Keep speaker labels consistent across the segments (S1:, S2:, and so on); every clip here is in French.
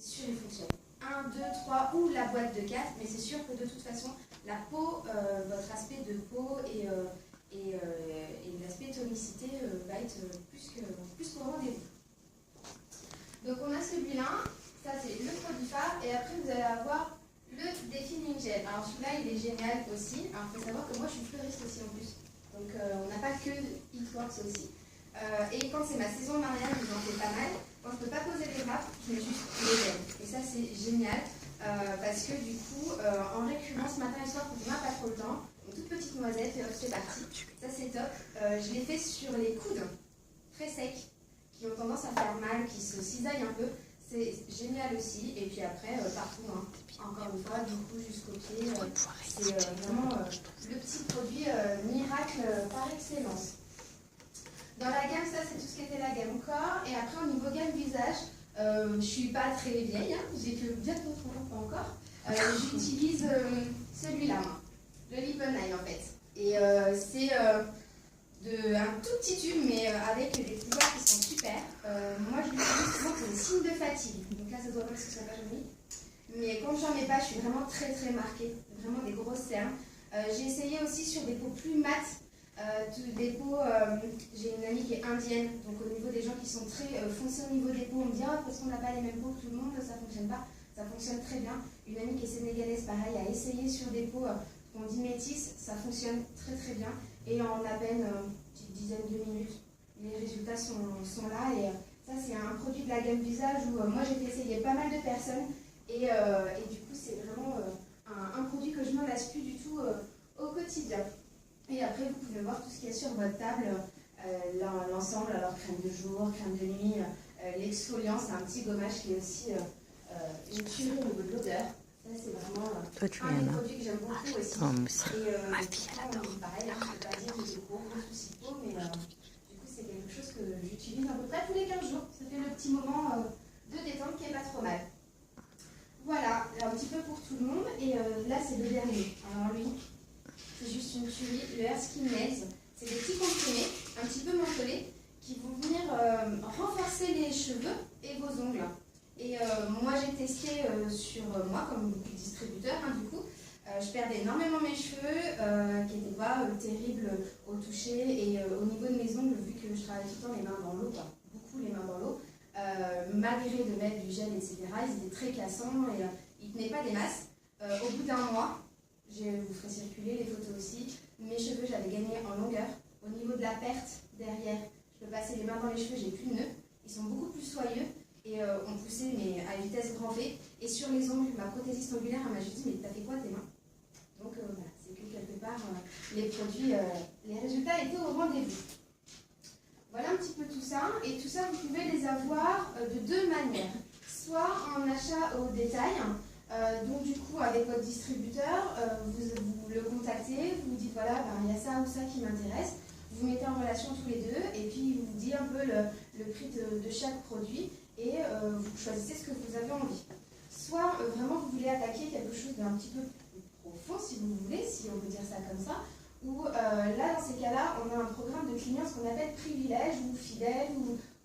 S1: sûr il fonctionne. 1, 2, 3 ou la boîte de 4, mais c'est sûr que de toute façon, la peau, votre aspect de peau et l'aspect tonicité va être plus qu'au rendez-vous. Donc on a celui-là, ça c'est le produit phare, et après vous allez avoir le Defining Gel. Alors celui-là il est génial aussi. Alors il faut savoir que moi je suis fleuriste aussi en plus, donc on n'a pas que Heatworks aussi. Et quand c'est ma saison de mariage, j'en fais pas mal. Quand je ne peux pas poser les grappes, je mets juste les gels. Et ça c'est génial parce que du coup, en récurrence matin et soir, quand on n'a pas trop le temps, une toute petite noisette et hop c'est parti. Ça c'est top. Je l'ai fait sur les coudes très secs qui ont tendance à faire mal, qui se cisaillent un peu. C'est génial aussi. Et puis après, partout, hein. Encore une fois, du coup jusqu'au pied, c'est vraiment le petit produit miracle par excellence. Dans la gamme, ça c'est tout ce qui était la gamme corps. Et après, au niveau gamme visage, je ne suis pas très vieille, hein. J'ai que bientôt 30 ans, pas encore. J'utilise celui-là, moi, le Lip and Eye en fait. Et c'est un tout petit tube, mais avec des couleurs qui sont super. Moi, je l'utilise souvent pour les signes de fatigue. Donc là, ça doit pas parce que ça n'a pas joli. Mais quand j'en ai pas, je suis vraiment très très marquée. Vraiment des grosses cernes. J'ai essayé aussi sur des peaux plus mates. Des peaux, j'ai une amie qui est indienne, donc au niveau des gens qui sont très foncés au niveau des peaux, on me dit ah, parce qu'on n'a pas les mêmes peaux que tout le monde, ça ne fonctionne pas. Ça fonctionne très bien. Une amie qui est sénégalaise, pareil, a essayé sur des peaux qu'on dit métisses, ça fonctionne très très bien. Et en à peine une petite dizaine de minutes, les résultats sont là. Et ça, c'est un produit de la gamme visage où moi j'ai fait essayer pas mal de personnes. Et du coup, c'est vraiment un produit que je ne me lasse plus du tout au quotidien. Et après, vous pouvez voir tout ce qu'il y a sur votre table, l'ensemble, alors crème de jour, crème de nuit, l'exfoliant, c'est un petit gommage qui est aussi une tuerie au niveau de l'odeur. Ça, c'est vraiment un des produits que j'aime beaucoup aussi.
S2: Ma fille, elle adore.
S1: Pareil, je ne peux pas dire que j'ai de gros soucis de peau, mais du coup, c'est quelque chose que j'utilise à peu près tous les 15 jours. Ça fait le petit moment de détente qui est pas trop mal. Voilà, un petit peu pour tout le monde. Et là, c'est le dernier. Alors lui, c'est juste une tuerie, le Hair Skin Nails. C'est des petits comprimés, un petit peu mentholés, qui vont venir renforcer les cheveux et vos ongles. Et moi, j'ai testé sur moi, comme beaucoup de distributeurs, hein, du coup. Je perdais énormément mes cheveux, qui n'étaient pas terribles au toucher. Et au niveau de mes ongles, vu que je travaille tout le temps les mains dans l'eau, beaucoup les mains dans l'eau, malgré de mettre du gel, etc., ils étaient très cassants et ils ne tenaient pas des masses. Au bout d'un mois, je vous ferai circuler les photos aussi. Mes cheveux, j'avais gagné en longueur. Au niveau de la perte derrière, je peux passer les mains dans les cheveux, j'ai plus de nœuds. Ils sont beaucoup plus soyeux et ont poussé mais à vitesse grand V. Et sur les ongles, ma prothésiste ongulaire, elle m'a juste dit mais t'as fait quoi tes mains? Donc voilà, c'est que quelque part, les produits, les résultats étaient au rendez-vous. Voilà un petit peu tout ça. Et tout ça, vous pouvez les avoir de deux manières. Soit en achat au détail. Donc du coup, avec votre distributeur, vous le contactez, vous dites voilà, il y a ça ou ça qui m'intéresse, vous mettez en relation tous les deux et puis il vous dit un peu le prix de chaque produit et vous choisissez ce que vous avez envie. Soit vraiment vous voulez attaquer quelque chose d'un petit peu plus profond si vous voulez, si on peut dire ça comme ça, ou là dans ces cas-là, on a un programme de clients, ce qu'on appelle privilège ou fidèle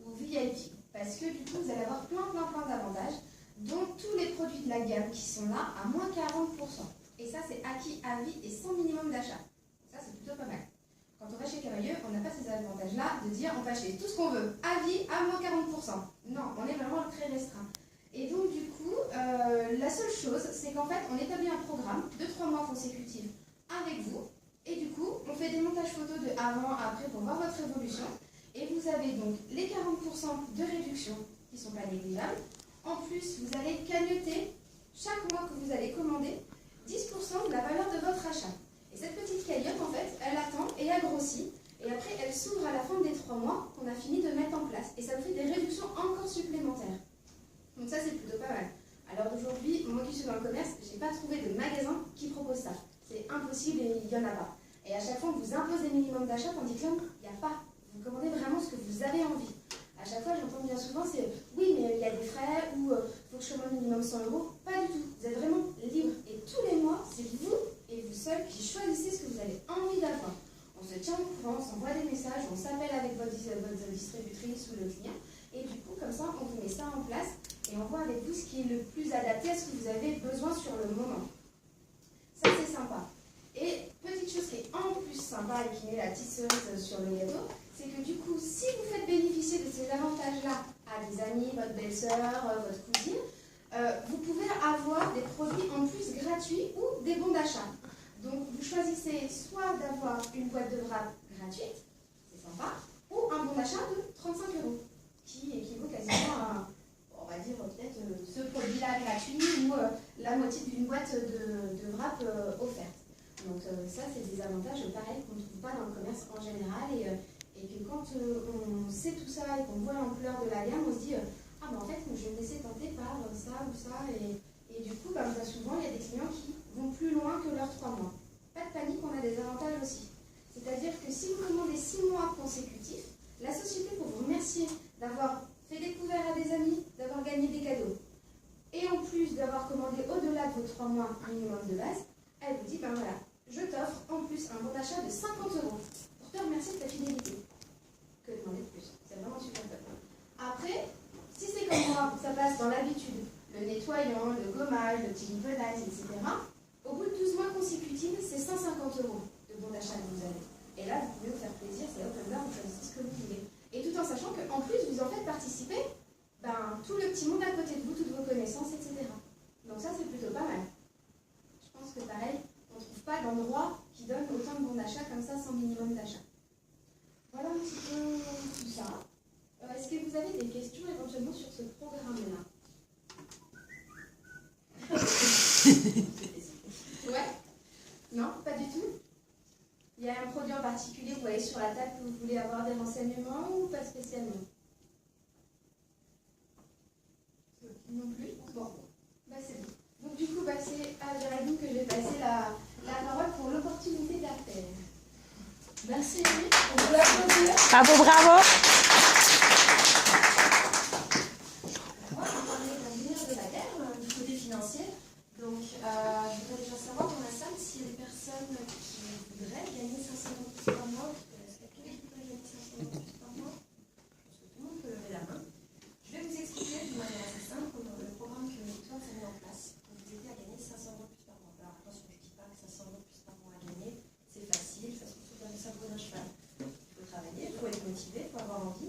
S1: ou VIP, parce que du coup vous allez avoir plein d'avantages. Donc tous les produits de la gamme qui sont là à moins 40%. Et ça c'est acquis à vie et sans minimum d'achat. Ça c'est plutôt pas mal. Quand on va chez Cavailleux, on n'a pas ces avantages-là de dire on peut acheter tout ce qu'on veut à vie à moins 40%. Non, on est vraiment très restreint. Et donc du coup, la seule chose, c'est qu'en fait on établit un programme de 3 mois consécutifs avec vous. Et du coup, on fait des montages photos de avant, après pour voir votre évolution. Et vous avez donc les 40% de réduction qui ne sont pas négligeables. En plus, vous allez cagnoter chaque mois que vous allez commander 10% de la valeur de votre achat. Et cette petite cagnotte, en fait, elle attend et elle grossit. Et après, elle s'ouvre à la fin des 3 mois qu'on a fini de mettre en place. Et ça vous fait des réductions encore supplémentaires. Donc ça, c'est plutôt pas mal. Alors aujourd'hui, moi qui suis dans le commerce, je n'ai pas trouvé de magasin qui propose ça. C'est impossible et il n'y en a pas. Et à chaque fois, on vous impose des minimums d'achat, tandis que là, il n'y a pas. Vous commandez vraiment ce que vous avez envie. À chaque fois, j'entends bien souvent, c'est oui, mais il y a des frais ou il faut que je commande minimum 100 €. Pas du tout. Vous êtes vraiment libre. Et tous les mois, c'est vous et vous seul qui choisissez ce que vous avez envie d'avoir. On se tient au courant, on s'envoie des messages, on s'appelle avec votre distributrice ou le client. Et du coup, comme ça, on vous met ça en place. et on voit avec vous ce qui est le plus adapté à ce que vous avez besoin sur le moment. Ça, c'est sympa. Et petite chose qui est en plus sympa et qui met la petite cerise sur le gâteau, c'est que du coup, si vous faites bénéficier de ces avantages-là à des amis, votre belle-sœur, votre cousine, vous pouvez avoir des produits en plus gratuits ou des bons d'achat. Donc, vous choisissez soit d'avoir une boîte de wrap gratuite, c'est sympa, ou un bon d'achat de 35 €, qui équivaut quasiment à, on va dire, peut-être ce produit-là gratuit ou la moitié d'une boîte de wrap offerte. Donc, ça, c'est des avantages pareils qu'on ne trouve pas dans le commerce en général et que quand on sait tout ça et qu'on voit l'ampleur de la gamme, on se dit ah ben en fait je vais me laisser tenter par ça ou ça et du coup ben, souvent il y a des clients qui vont plus loin que leurs 3 mois. Pas de panique, on a des avantages aussi. C'est-à-dire que si vous commandez 6 mois consécutifs, la société pour vous remercier d'avoir fait découvert à des amis, d'avoir gagné des cadeaux et en plus d'avoir commandé au-delà de vos 3 mois minimum de base, elle vous dit ben voilà, je t'offre en plus un bon d'achat de 50 € pour te remercier de ta fidélité. Que demander de plus? C'est vraiment super top. Après, si c'est comme moi, ça passe dans l'habitude, le nettoyant, le gommage, le petit lipenage, etc. Au bout de 12 mois consécutifs, c'est 150 € de bon d'achat que vous avez. Et là, vous pouvez vous faire plaisir, c'est open bar, vous choisissez ce que vous voulez. Et tout en sachant qu'en plus, vous en faites participer tout le petit monde à côté de vous, toutes vos connaissances, etc. Donc ça, c'est plutôt pas mal. Je pense que pareil, on ne trouve pas d'endroit qui donne autant de bons d'achat comme ça, sans minimum d'achat. Voilà un petit peu tout ça. Est-ce que vous avez des questions éventuellement sur ce programme-là? Ouais? Non, pas du tout? Il y a un produit en particulier, vous voyez sur la table, que vous voulez avoir des renseignements ou pas spécialement? Non plus? Bon, bah c'est bon. Donc du coup, c'est à Géraldine que je vais passer la parole pour l'opportunité d'affaires. Merci. On peut l'applaudir.
S2: Bravo, bravo.
S3: Moi, je parlais d'avenir de la guerre, du côté financier. Donc, je voudrais déjà savoir dans la salle s'il y a des personnes qui voudraient gagner 500 € plus par mois. Est-ce que quelqu'un voudrait gagner 500 € plus par mois? Je pense que tout le monde peut lever la main. Je vais vous expliquer d'une manière assez simple le programme que Victoire a mis en place pour vous aider à gagner 500 € plus par mois. Alors attention, je ne dis pas que 500 € plus par mois à gagner, c'est facile, ça se trouve dans le cerveau d'un cheval. Il faut travailler, il faut être motivé, il faut avoir envie.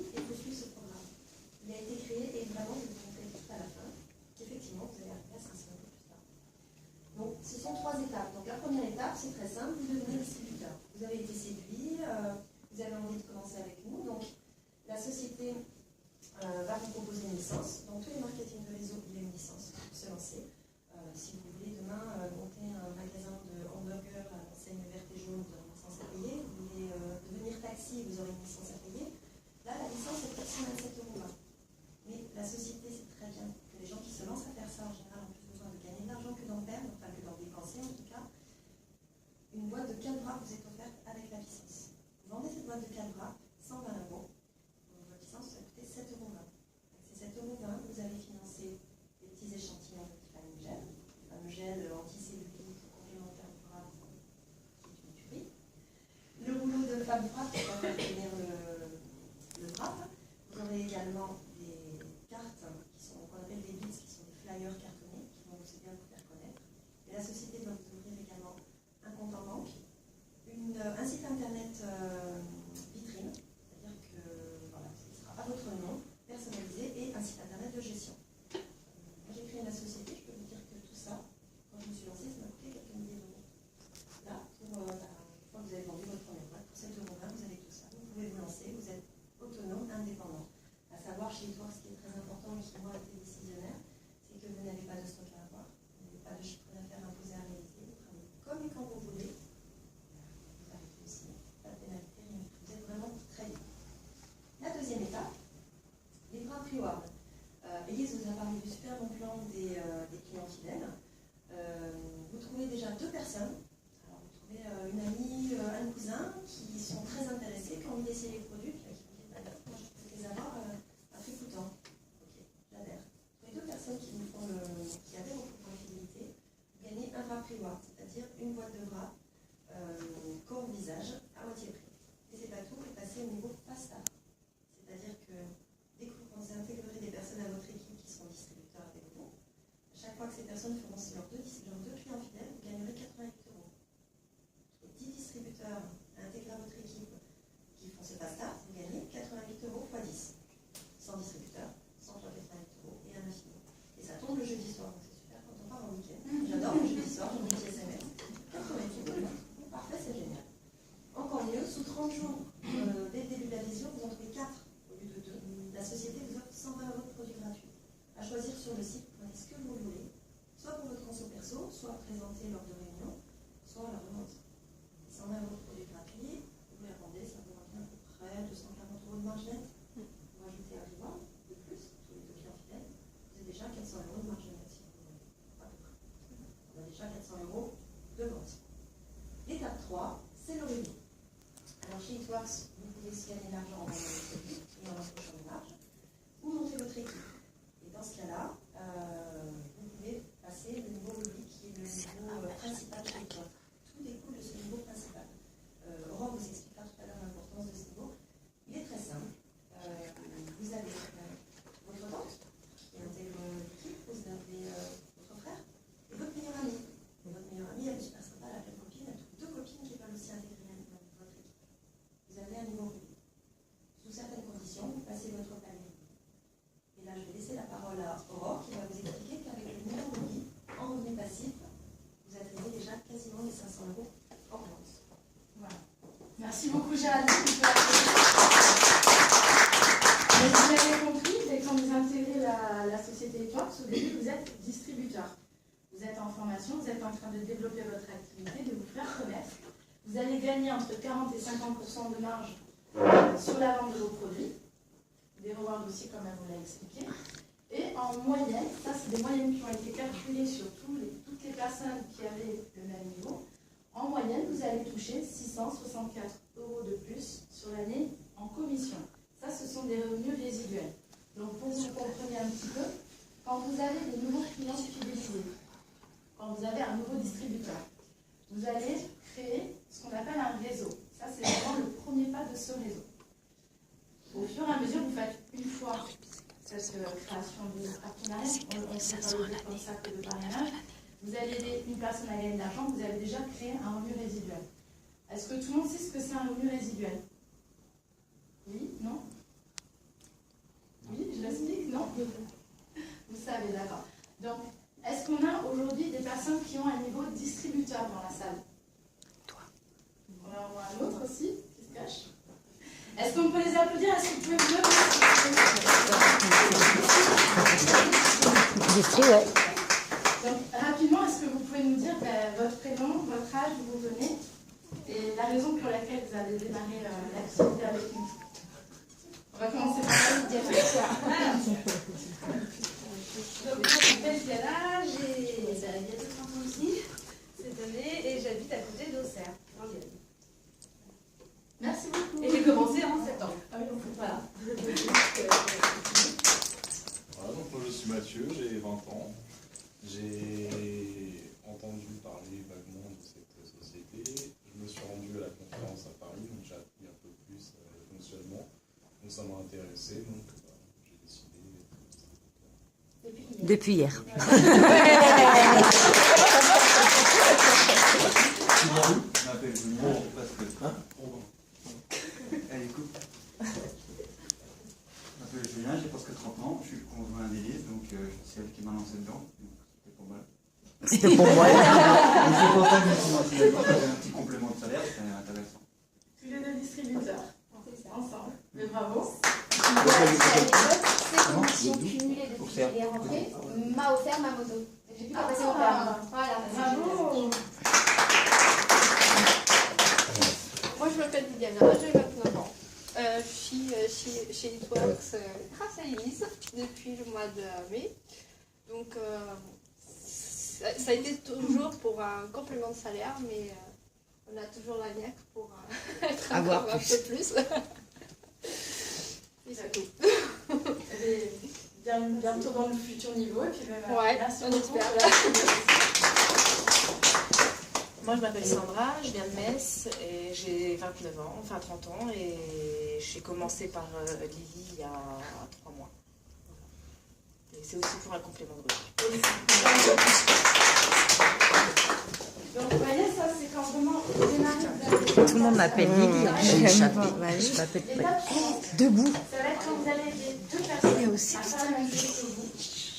S3: fois que ces personnes feront leurs deux clients fidèles, vous gagnerez 88 euros. Et 10 distributeurs intégrés à votre équipe qui font ce fast-start, vous gagnez 88 euros x 10. 100 distributeurs, 100 fois 88 euros et un infini. Et ça tombe le jeudi soir, donc c'est super quand on part en week-end. J'adore le jeudi soir, j'ai mis SMS. 88 euros, parfait, c'est génial. Encore mieux, sous 30 jours, dès le début de l'adhésion, vous en trouvez 4 au lieu de 2. La société vous offre 120 euros de produits gratuits. À choisir sur le site, vous prenez ce que vous voulez, soit pour votre conso perso, soit présenter lors de réunions, soit à la revente. 120 euros de produits gratuits, vous les revendez, ça vous revient à peu près 240 euros de marge nette. Vous rajoutez un reward de plus, tous les 2 clients fidèles, vous avez déjà 400 euros de marge nette, si vous voulez, à peu près. On a déjà 400 euros de vente. L'étape 3, c'est le revenu. Alors chez Hitworks, vous pouvez aussi gagner de l'argent en vendant votre produit et en empochant des marges, ou monter votre équipe. Et dans ce cas-là, vous pouvez passer le niveau rubis qui est le niveau principal chez Hitworks. Tout découle de ce niveau principal. Aurore vous expliquera tout à l'heure l'importance de ce niveau. Il est très simple. Vous avez votre tante qui intègre l'équipe, vous avez votre frère et votre meilleure amie. Et votre meilleure amie, elle est super sympa, elle a plein de copines, elle trouve 2 copines qui veulent aussi intégrer votre équipe. Vous avez un niveau rubis. Sous certaines conditions, vous passez votre palier. Et là, je vais laisser la parole à Aurore qui va vous expliquer qu'avec le niveau rubis, en revenu passif, vous atteignez déjà quasiment les 500 euros hors vente.
S1: Voilà. Merci beaucoup, Géraldine. Mais vous l'avez compris, dès que vous intégrez la société Hitworks, au début, vous êtes distributeur. Vous êtes en formation, vous êtes en train de développer votre activité, de vous faire connaître. Vous allez gagner entre 40 et 50% de marge sur la vente de vos produits. Des rewards aussi, comme elle vous l'a expliqué. Et en moyenne, ça c'est des moyennes qui ont été calculées sur toutes les personnes qui avaient le même niveau. En moyenne, vous allez toucher 664 euros de plus sur l'année en commission. Ça, ce sont des revenus résiduels. Donc, pour que vous compreniez un petit peu, quand vous avez des nouveaux clients fidélisés, quand vous avez un nouveau distributeur, vous allez créer ce qu'on appelle un réseau. Ça, c'est vraiment le premier pas de ce réseau. Au fur et à mesure, vous faites une fois cette création de partenariat, on se parle comme ça que de parrainage. Vous allez aider une personne à gagner de l'argent, vous avez déjà créé un revenu résiduel. Est-ce que tout le monde sait ce que c'est un revenu résiduel? Oui? Non? Oui? Je l'explique? Non? Vous savez, d'accord. Donc, est-ce qu'on a aujourd'hui des personnes qui ont un niveau distributeur dans la salle?
S2: Toi.
S1: On en voit un autre aussi, qui se cache. Est-ce qu'on peut les applaudir? Est-ce que vous pouvez me
S2: Distri, ouais.
S1: Donc, rapidement, est-ce que vous pouvez nous dire votre prénom, votre âge, où vous venez, et la raison pour laquelle vous avez démarré l'activité avec nous? On va commencer par la
S4: Donc, je m'appelle Diana, j'ai bientôt 30 ans aussi cette année et j'habite à côté d'Auxerre, en Vienne.
S1: Merci beaucoup.
S4: Et j'ai commencé en septembre.
S1: Ah oui, donc
S4: Voilà.
S5: Voilà, donc moi je suis Mathieu, j'ai 20 ans. J'ai entendu parler vaguement de cette société. Je me suis rendu à la conférence à Paris, donc j'ai appris un peu plus le fonctionnement. Donc ça m'a intéressé, donc j'ai décidé d'être
S2: Depuis hier.
S6: Je m'appelle Julien, je passe le Elle écoute. Je m'appelle Julien, j'ai presque 30 ans, je suis le conjoint d'Élise, donc c'est elle qui m'a lancé dedans. Donc c'était pour moi.
S2: C'était pour moi.
S6: Et c'est pour ça que je me suis lancé dedans, j'avais un petit complément de salaire, c'était intéressant.
S1: tous les deux distributeurs, ensemble. Mais bravo.
S7: Ces conditions cumulées depuis que je l'ai rentrée m'a offert ma moto. J'ai pu passer au permis. Voilà.
S1: Bravo.
S8: Moi, je m'appelle Diana, j'ai 29 ans. Je suis chez Hitworks grâce à Elise depuis le mois de mai. Donc, ça a été toujours pour un complément de salaire, mais on a toujours la niaque pour être encore un peu plus. Et c'est tout.
S1: Et bientôt dans le futur niveau. Et puis,
S8: Ouais,
S1: merci
S8: on
S1: beaucoup.
S8: espère.
S9: Moi, je m'appelle Sandra, je viens de Metz et j'ai 29 ans, enfin 30 ans, et j'ai commencé par Lily il y a 3 mois. Et c'est aussi pour un complément de revenu.
S4: Donc, vous voyez, ça, c'est quand vraiment vous démarrez, vous avez...
S2: Tout le monde m'appelle Lily. J'ai échappé. Je m'appelle
S4: L'étape
S2: pas.
S4: suivante,
S2: Debout.
S4: ça va être quand vous allez aider deux personnes à faire la même chose que vous,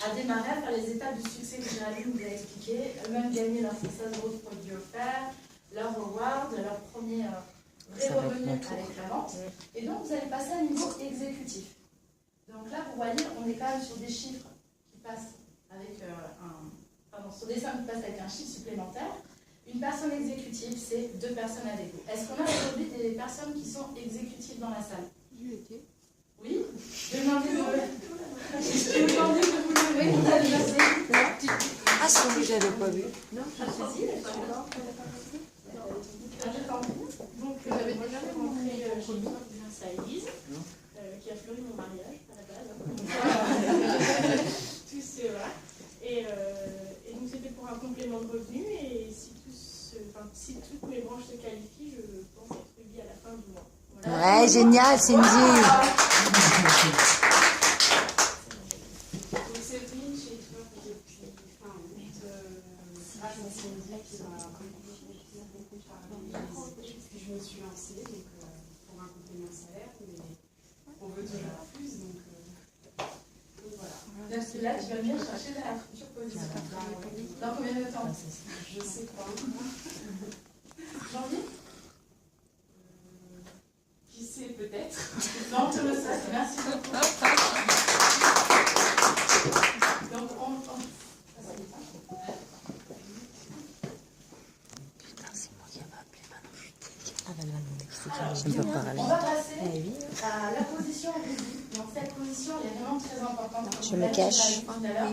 S4: à démarrer, à faire les étapes du succès que Géraldine vous a expliqué, eux-mêmes gagner leurs 500 € de produits offerts, leur reward, leur premier vrai revenu avec la vente. Et donc, vous allez passer à un niveau exécutif. Donc là, vous voyez, on est quand même sur des chiffres qui passent avec sur des sommes qui passent avec un chiffre supplémentaire. Une personne exécutive, c'est deux personnes avec vous. Est-ce qu'on a aujourd'hui des personnes qui sont exécutives dans la salle? Oui. Je vais demander de vous lever.
S2: Ah, celui que j'avais pas vu.
S4: Non, donc, j'avais déjà rencontré grâce à Elise, qui a fleuri mon mariage à la base. Tout cela. Et donc, c'était pour un complément de revenu. Et si toutes mes branches se qualifient, je pense être payée à la fin du mois. Voilà.
S2: Ouais, génial, Cindy.
S4: Donc, c'est venu chez toi depuis fin août. Grâce à Cindy qui m'a puis je me suis lancée pour un complément de salaire, mais on veut toujours plus, donc voilà. Là, tu vas venir chercher la future position. Dans combien de temps? Je sais pas. Janvier? Qui sait, peut-être. Non, tu le sais. Merci beaucoup. Donc,
S2: Putain, c'est moi qui avais appelé Manon. Ah, bah, elle va demander qu'il faut qu'elle vienne pas parler.
S4: on va passer à la position rubis. Donc, cette position elle est vraiment très importante.
S2: Je me cache.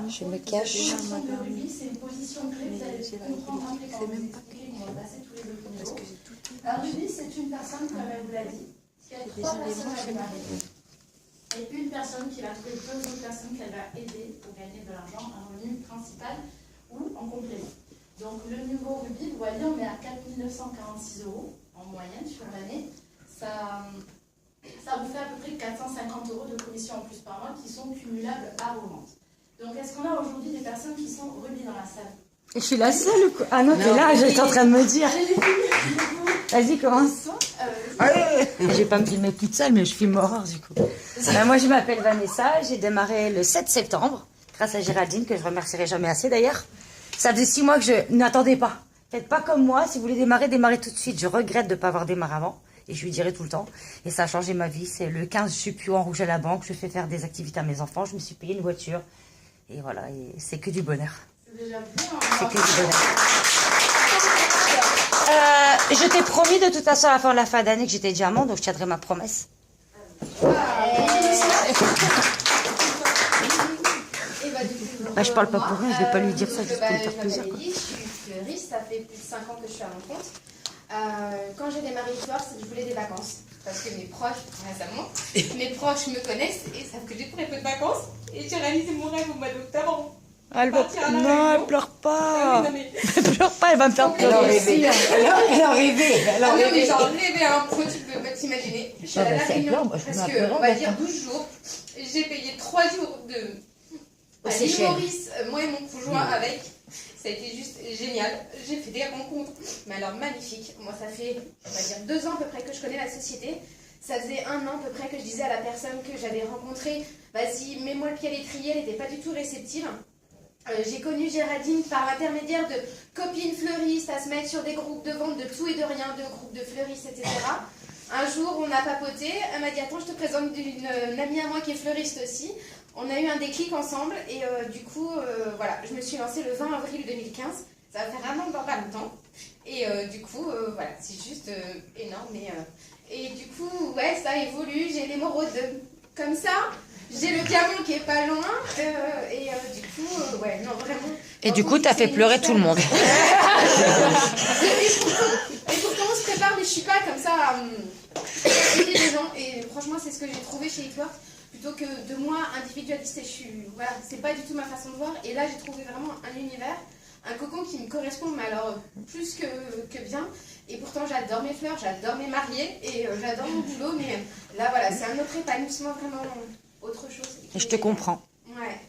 S2: Je me cache.
S4: La position de rubis, c'est une position clé. Vous allez comprendre un peu quand vous expliquez, on va passer tous les autres niveaux. Un rubis, c'est une personne, comme elle vous l'a dit, qui a trois personnes à démarrer. Et une personne qui va trouver deux autres personnes qu'elle va aider pour gagner de l'argent, un revenu principal ou en complément. Donc le niveau rubis, vous voyez, on est à 4 946 € en moyenne sur l'année. Ça vous fait à peu près 450 € de commission en plus par mois qui sont cumulables à vos ventes. Donc est-ce qu'on a aujourd'hui des personnes qui sont rubis dans la salle?
S2: Je suis la seule ou quoi? Ah non, t'es là, j'étais en train de me dire. Vas-y, commence. Je vais pas me filmer toute seule, mais je filme horreur du coup. Moi, je m'appelle Vanessa, j'ai démarré le 7 septembre, grâce à Géraldine, que je remercierai jamais assez d'ailleurs. Ça faisait 6 mois que je n'attendais pas. Faites pas comme moi, si vous voulez démarrer, démarrez tout de suite. Je regrette de ne pas avoir démarré avant, et je lui dirai tout le temps. Et ça a changé ma vie. C'est le 15, je suis plus en rouge à la banque, je fais faire des activités à mes enfants, je me suis payé une voiture. Et voilà, et c'est que du bonheur.
S4: C'est déjà bien.
S2: C'est que du bonheur. Je t'ai promis de toute façon à la fin de la fin d'année que j'étais diamant, donc je tiendrai ma promesse. Je parle pas pour elle, je vais pas lui dire ça juste pour lui faire plaisir.
S7: Je m'appelle Elise, je suis fleuriste, ça fait plus de 5 ans que je suis à mon compte. Quand j'ai démarré Twerk, c'est que je voulais des vacances. Parce que mes proches, récemment, mes proches me connaissent et savent que j'ai très peu de vacances. Et j'ai réalisé mon rêve au mois d'octobre.
S2: Elle va... Non, elle pleure pas.
S7: Ah oui,
S2: Elle pleure pas, elle va me faire pleurer. Elle a rêvé. Elle a
S7: non, mais
S2: rêvé.
S7: j'en rêvais un pro, tu peux pas t'imaginer. Je suis allée à La Réunion, presque, on va dire 12 jours. J'ai payé 3 jours de... à l'île Maurice, moi et mon conjoint avec. Ça a été juste génial. J'ai fait des rencontres, mais alors magnifiques. Moi, ça fait, on va dire, 2 ans à peu près que je connais la société. Ça faisait 1 an à peu près que je disais à la personne que j'avais rencontrée, vas-y, mets-moi le pied à l'étrier, elle n'était pas du tout réceptive. J'ai connu Géraldine par l'intermédiaire de copines fleuristes à se mettre sur des groupes de vente de tout et de rien, de groupes de fleuristes, etc. Un jour, on a papoté, elle m'a dit, attends, je te présente une amie à moi qui est fleuriste aussi. On a eu un déclic ensemble et du coup, voilà, je me suis lancée le 20 avril 2015. Ça va faire 1 an dans pas longtemps. Et du coup, voilà, c'est juste énorme. Et du coup, ouais, ça évolue. J'ai l'émeraude comme ça. J'ai le diamant qui est pas loin. Et du coup, ouais, non, vraiment.
S2: Et du coup, t'as fait pleurer tout le monde.
S7: Et pourtant, on se prépare, mais je suis pas comme ça à aider les gens. Et franchement, c'est ce que j'ai trouvé chez Twerk. Plutôt que de moi individualiste, voilà, c'est pas du tout ma façon de voir. Et là, j'ai trouvé vraiment un univers, un cocon qui me correspond, mais alors plus que bien. Et pourtant, j'adore mes fleurs, j'adore mes mariés et j'adore mon boulot. Mais là, voilà, c'est un autre épanouissement, vraiment autre chose.
S2: Et je te comprends.
S7: Ouais.